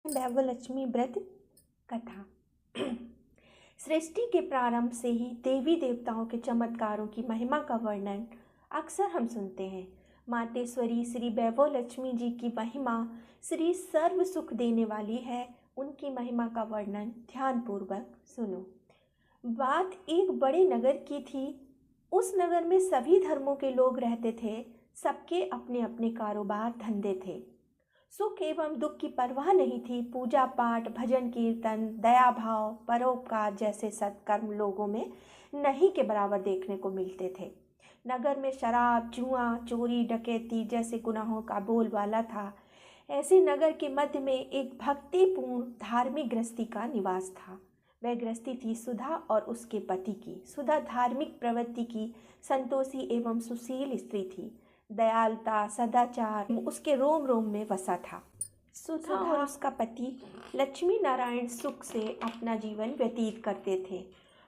वैभवलक्ष्मी व्रत कथा। सृष्टि के प्रारंभ से ही देवी देवताओं के चमत्कारों की महिमा का वर्णन अक्सर हम सुनते हैं। मातेश्वरी श्री वैभवलक्ष्मी जी की महिमा श्री सर्व सुख देने वाली है। उनकी महिमा का वर्णन ध्यानपूर्वक सुनो। बात एक बड़े नगर की थी। उस नगर में सभी धर्मों के लोग रहते थे। सबके अपने अपने कारोबार धंधे थे। सुख एवं दुख की परवाह नहीं थी। पूजा पाठ, भजन कीर्तन, दया भाव, परोपकार जैसे सत्कर्म लोगों में नहीं के बराबर देखने को मिलते थे। नगर में शराब, जुआ, चोरी, डकैती जैसे गुनाहों का बोलबाला था। ऐसे नगर के मध्य में एक भक्तिपूर्ण धार्मिक गृहस्थी का निवास था। वह गृहस्थी थी सुधा और उसके पति की। सुधा धार्मिक प्रवृत्ति की संतोषी एवं सुशील स्त्री थी। दयालुता, सदाचार उसके रोम रोम में बसा था। सुधा और उसका पति लक्ष्मी नारायण सुख से अपना जीवन व्यतीत करते थे।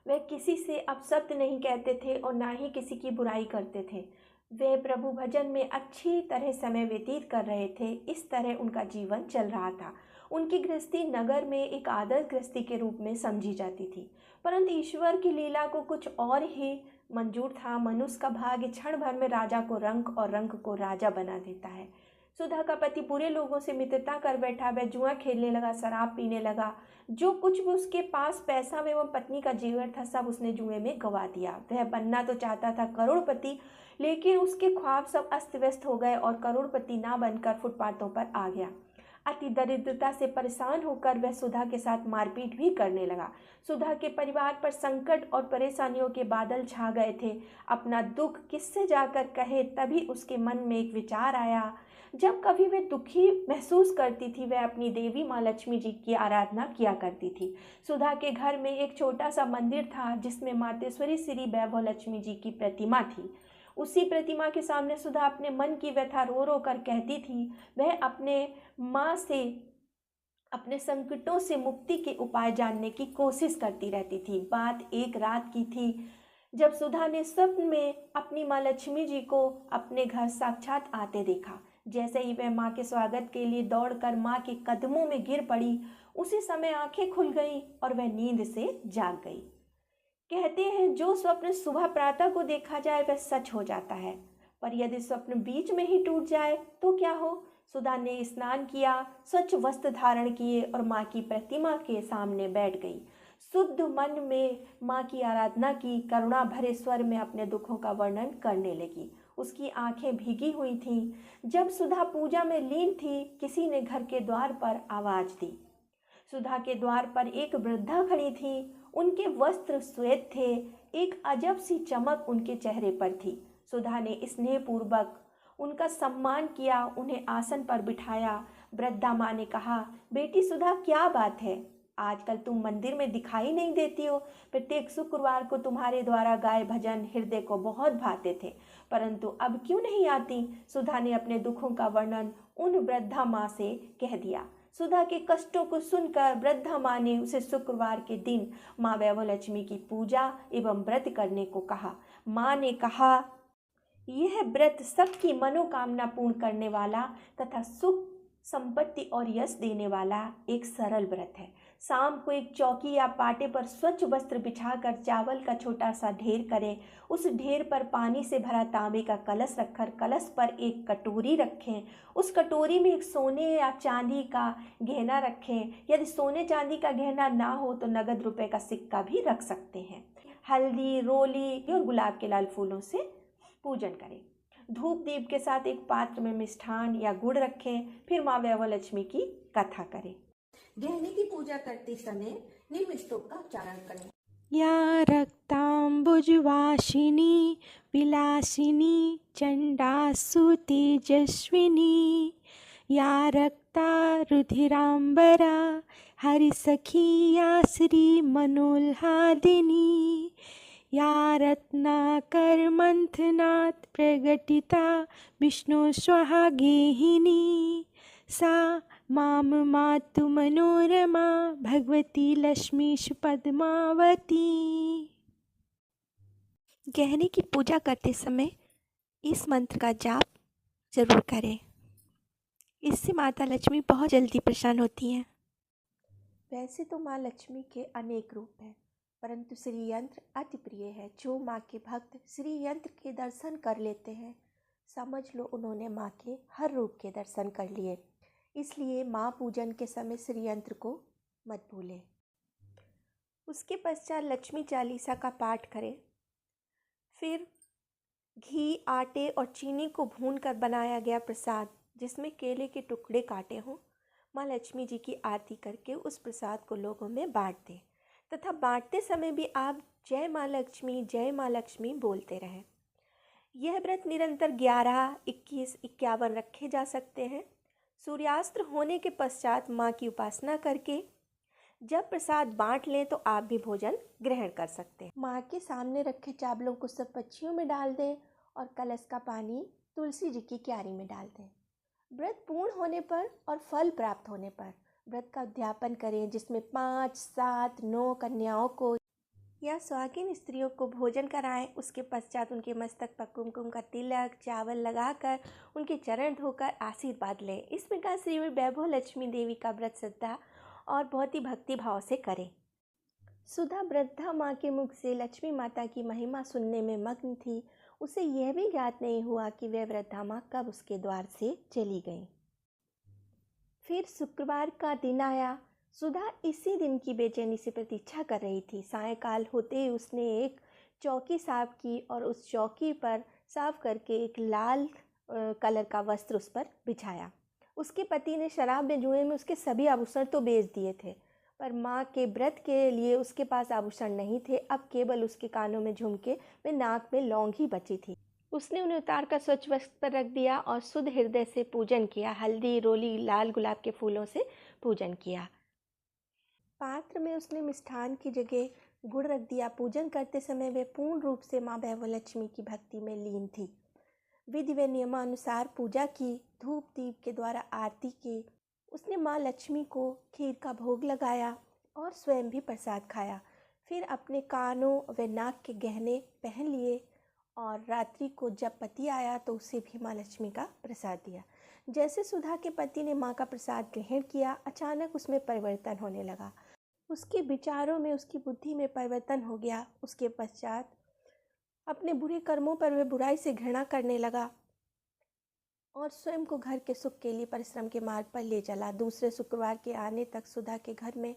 वे किसी से अपशब्द नहीं कहते थे और ना ही किसी की बुराई करते थे। वे प्रभु भजन में अच्छी तरह समय व्यतीत कर रहे थे। इस तरह उनका जीवन चल रहा था। उनकी गृहस्थी नगर में एक आदर्श गृहस्थी के रूप में समझी जाती थी, परंतु ईश्वर की लीला को कुछ और ही मंजूर था। मनुष्य का भाग्य क्षण भर में राजा को रंक और रंक को राजा बना देता है। सुधा का पति बुरे लोगों से मित्रता कर बैठा। वह जुआ खेलने लगा, शराब पीने लगा। जो कुछ भी उसके पास पैसा एवं पत्नी का जीवन था, सब उसने जुए में गवा दिया। वह बनना तो चाहता था करोड़पति, लेकिन उसके ख्वाब सब अस्त व्यस्त हो गए और करोड़पति ना बनकर फुटपाथों पर आ गया। अति दरिद्रता से परेशान होकर वह सुधा के साथ मारपीट भी करने लगा। सुधा के परिवार पर संकट और परेशानियों के बादल छा गए थे। अपना दुख किससे जाकर कहे, तभी उसके मन में एक विचार आया। जब कभी वह दुखी महसूस करती थी, वह अपनी देवी माँ लक्ष्मी जी की आराधना किया करती थी। सुधा के घर में एक छोटा सा मंदिर था जिसमें मातेश्वरी श्री वैभवलक्ष्मी जी की प्रतिमा थी। उसी प्रतिमा के सामने सुधा अपने मन की व्यथा रो रो कर कहती थी। वह अपने माँ से अपने संकटों से मुक्ति के उपाय जानने की कोशिश करती रहती थी। बात एक रात की थी जब सुधा ने स्वप्न में अपनी माँ लक्ष्मी जी को अपने घर साक्षात आते देखा। जैसे ही वह माँ के स्वागत के लिए दौड़कर माँ के कदमों में गिर पड़ी, उसी समय आंखें खुल गईं और वह नींद से जाग गई। कहते हैं जो स्वप्न सुबह प्रातः को देखा जाए वह सच हो जाता है, पर यदि स्वप्न बीच में ही टूट जाए तो क्या हो। सुधा ने स्नान किया, स्वच्छ वस्त्र धारण किए और माँ की प्रतिमा के सामने बैठ गई। शुद्ध मन में माँ की आराधना की, करुणा भरे स्वर में अपने दुखों का वर्णन करने लगी। उसकी आंखें भीगी हुई थीं। जब सुधा पूजा में लीन थी, किसी ने घर के द्वार पर आवाज दी। सुधा के द्वार पर एक वृद्धा खड़ी थी। उनके वस्त्र श्वेत थे। एक अजब सी चमक उनके चेहरे पर थी। सुधा ने स्नेहपूर्वक उनका सम्मान किया, उन्हें आसन पर बिठाया। वृद्धा माँ ने कहा, बेटी सुधा, क्या बात है? आजकल तुम मंदिर में दिखाई नहीं देती हो। प्रत्येक शुक्रवार को तुम्हारे द्वारा गाय भजन हृदय को बहुत भाते थे, परंतु अब क्यों नहीं आती? सुधा ने अपने दुखों का वर्णन उन वृद्धा माँ से कह दिया। सुधा के कष्टों को सुनकर वृद्धा माँ ने उसे शुक्रवार के दिन माँ वैभवलक्ष्मी की पूजा एवं व्रत करने को कहा। माँ ने कहा, यह व्रत सबकी मनोकामना पूर्ण करने वाला तथा सुख, संपत्ति और यश देने वाला एक सरल व्रत है। शाम को एक चौकी या पाटे पर स्वच्छ वस्त्र बिछाकर चावल का छोटा सा ढेर करें। उस ढेर पर पानी से भरा तांबे का कलश रखकर कलश पर एक कटोरी रखें। उस कटोरी में एक सोने या चांदी का गहना रखें। यदि सोने चांदी का गहना ना हो तो नगद रुपए का सिक्का भी रख सकते हैं। हल्दी, रोली और गुलाब के लाल फूलों से पूजन करें। धूप दीप के साथ एक पात्र में मिष्ठान या गुड़ रखें। फिर माँ वैभवलक्ष्मी की कथा करें। गहने की पूजा करते समय निम्न श्लोक का उच्चारण करें। या रक्तांबुजवासिनी विलासिनी चंडासु तेजस्विनी, या रक्ता रुधिरांबरा हरिसखी या श्री मनोल्हादिनी, या रत्नाकर मंथनात् प्रगटिता विष्णु स्वाहागेहिनी, सा माम मातु मनोरमा भगवती लक्ष्मीश पद्मावती। गहने की पूजा करते समय इस मंत्र का जाप जरूर करें। इससे माता लक्ष्मी बहुत जल्दी प्रसन्न होती हैं। वैसे तो माँ लक्ष्मी के अनेक रूप हैं, परंतु श्री यंत्र अति प्रिय है। जो माँ के भक्त श्री यंत्र के दर्शन कर लेते हैं, समझ लो उन्होंने माँ के हर रूप के दर्शन कर लिए। इसलिए माँ पूजन के समय श्री यंत्र को मत भूलें। उसके पश्चात लक्ष्मी चालीसा का पाठ करें। फिर घी, आटे और चीनी को भूनकर बनाया गया प्रसाद, जिसमें केले के टुकड़े काटे हों, माँ लक्ष्मी जी की आरती करके उस प्रसाद को लोगों में बांट दें तथा बांटते समय भी आप जय माँ लक्ष्मी बोलते रहें। यह व्रत निरंतर 11, 21, 51 रखे जा सकते हैं। सूर्यास्त होने के पश्चात माँ की उपासना करके जब प्रसाद बांट लें तो आप भी भोजन ग्रहण कर सकते हैं। माँ के सामने रखे चावलों को सब पक्षियों में डाल दें और कलश का पानी तुलसी जी की क्यारी में डाल दें। व्रत पूर्ण होने पर और फल प्राप्त होने पर व्रत का उद्यापन करें, जिसमें 5, 7, 9 कन्याओं को या सुहागिन स्त्रियों को भोजन कराएं। उसके पश्चात उनके मस्तक पर कुमकुम का तिलक, चावल लगाकर उनके चरण धोकर आशीर्वाद लें। इस प्रकार श्री वैभव लक्ष्मी देवी का व्रत श्रद्धा और बहुत ही भक्ति भाव से करें। सुधा वृद्धा माँ के मुख से लक्ष्मी माता की महिमा सुनने में मग्न थी। उसे यह भी ज्ञात नहीं हुआ कि वह वृद्धा माँ कब उसके द्वार से चली गई। फिर शुक्रवार का दिन आया। सुधा इसी दिन की बेचैनी से प्रतीक्षा कर रही थी। सायंकाल होते ही उसने एक चौकी साफ की और उस चौकी पर साफ करके एक लाल कलर का वस्त्र उस पर बिछाया। उसके पति ने शराब में जुए में उसके सभी आभूषण तो बेच दिए थे, पर माँ के व्रत के लिए उसके पास आभूषण नहीं थे। अब केवल उसके कानों में झुमके व नाक में लौंग ही बची थी। उसने उन्हें उतार कर स्वच्छ वस्त्र पर रख दिया और शुद्ध हृदय से पूजन किया। हल्दी, रोली, लाल गुलाब के फूलों से पूजन किया। पात्र में उसने मिष्ठान की जगह गुड़ रख दिया। पूजन करते समय वे पूर्ण रूप से माँ वैभव लक्ष्मी की भक्ति में लीन थी। विधि व नियमानुसार पूजा की, धूप दीप के द्वारा आरती की। उसने माँ लक्ष्मी को खीर का भोग लगाया और स्वयं भी प्रसाद खाया। फिर अपने कानों व नाक के गहने पहन लिए और रात्रि को जब पति आया तो उसे भी माँ लक्ष्मी का प्रसाद दिया। जैसे सुधा के पति ने माँ का प्रसाद ग्रहण किया, अचानक उसमें परिवर्तन होने लगा। उसके विचारों में, उसकी बुद्धि में परिवर्तन हो गया। उसके पश्चात अपने बुरे कर्मों पर वह बुराई से घृणा करने लगा और स्वयं को घर के सुख के लिए परिश्रम के मार्ग पर ले चला। दूसरे शुक्रवार के आने तक सुधा के घर में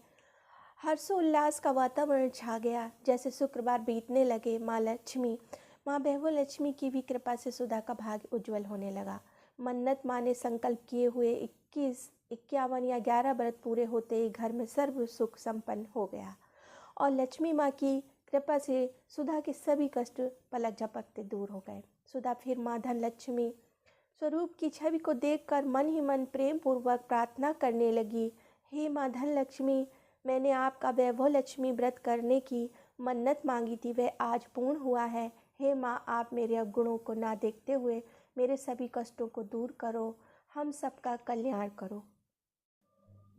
हर्षोल्लास का वातावरण छा गया। जैसे शुक्रवार बीतने लगे, माँ वैभव लक्ष्मी की भी कृपा से सुधा का भाग्य उज्जवल होने लगा। मन्नत माँ ने संकल्प किए हुए 21, 51 या 11 व्रत पूरे होते ही घर में सर्व सुख संपन्न हो गया और लक्ष्मी माँ की कृपा से सुधा के सभी कष्ट पलक झपकते दूर हो गए। सुधा फिर माँ धनलक्ष्मी स्वरूप की छवि को देखकर मन ही मन प्रेम पूर्वक प्रार्थना करने लगी। हे माँ धनलक्ष्मी, मैंने आपका वैभव लक्ष्मी व्रत करने की मन्नत मांगी थी, वह आज पूर्ण हुआ है। हे माँ, आप मेरे अवगुणों को ना देखते हुए मेरे सभी कष्टों को दूर करो, हम सबका कल्याण करो।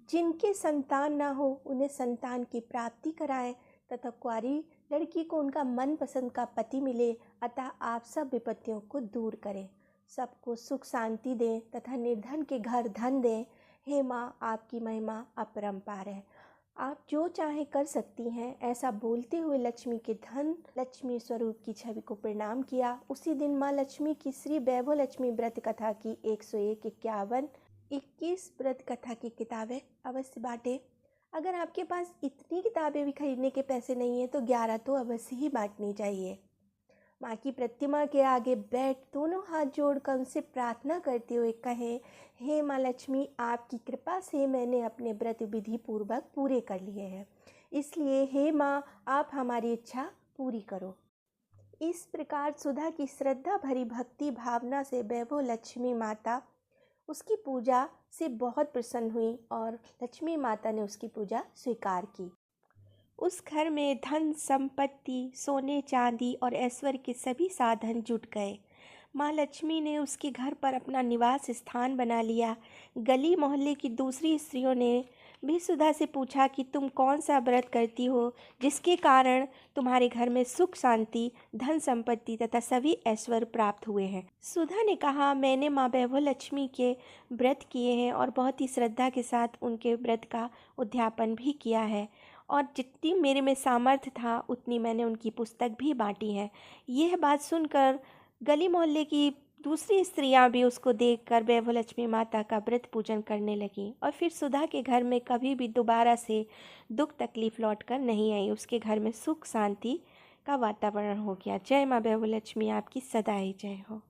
जिनके संतान ना हो उन्हें संतान की प्राप्ति कराएं तथा कुंवारी लड़की को उनका मनपसंद का पति मिले। अतः आप सब विपत्तियों को दूर करें, सबको सुख शांति दें तथा निर्धन के घर धन दें। हे माँ, आपकी महिमा अपरंपार है, आप जो चाहें कर सकती हैं। ऐसा बोलते हुए लक्ष्मी के धन लक्ष्मी स्वरूप की छवि को प्रणाम किया। उसी दिन माँ लक्ष्मी की श्री वैभव लक्ष्मी व्रत कथा की 101, 51, 21 व्रत कथा की किताबें अवश्य बांटें। अगर आपके पास इतनी किताबें भी खरीदने के पैसे नहीं हैं तो 11 तो अवश्य ही बांटनी चाहिए। माँ की प्रतिमा के आगे बैठ दोनों हाथ जोड़कर उनसे प्रार्थना करते हुए कहें, हे माँ लक्ष्मी, आपकी कृपा से मैंने अपने व्रत विधि पूर्वक पूरे कर लिए हैं, इसलिए हे माँ, आप हमारी इच्छा पूरी करो। इस प्रकार सुधा की श्रद्धा भरी भक्ति भावना से वैभव लक्ष्मी माता उसकी पूजा से बहुत प्रसन्न हुई और लक्ष्मी माता ने उसकी पूजा स्वीकार की। उस घर में धन संपत्ति, सोने चांदी और ऐश्वर्य के सभी साधन जुट गए। माँ लक्ष्मी ने उसके घर पर अपना निवास स्थान बना लिया। गली मोहल्ले की दूसरी स्त्रियों ने भी सुधा से पूछा कि तुम कौन सा व्रत करती हो जिसके कारण तुम्हारे घर में सुख शांति, धन संपत्ति तथा सभी ऐश्वर्य प्राप्त हुए हैं। सुधा ने कहा, मैंने माँ वैभवलक्ष्मी के व्रत किए हैं और बहुत ही श्रद्धा के साथ उनके व्रत का उद्यापन भी किया है, और जितनी मेरे में सामर्थ्य था उतनी मैंने उनकी पुस्तक भी बांटी है। यह बात सुनकर गली मोहल्ले की दूसरी स्त्रियां भी उसको देखकर वैभवलक्ष्मी माता का व्रत पूजन करने लगी, और फिर सुधा के घर में कभी भी दोबारा से दुख तकलीफ लौट कर नहीं आई। उसके घर में सुख शांति का वातावरण हो गया। जय माँ वैभवलक्ष्मी, आपकी सदा ही जय हो।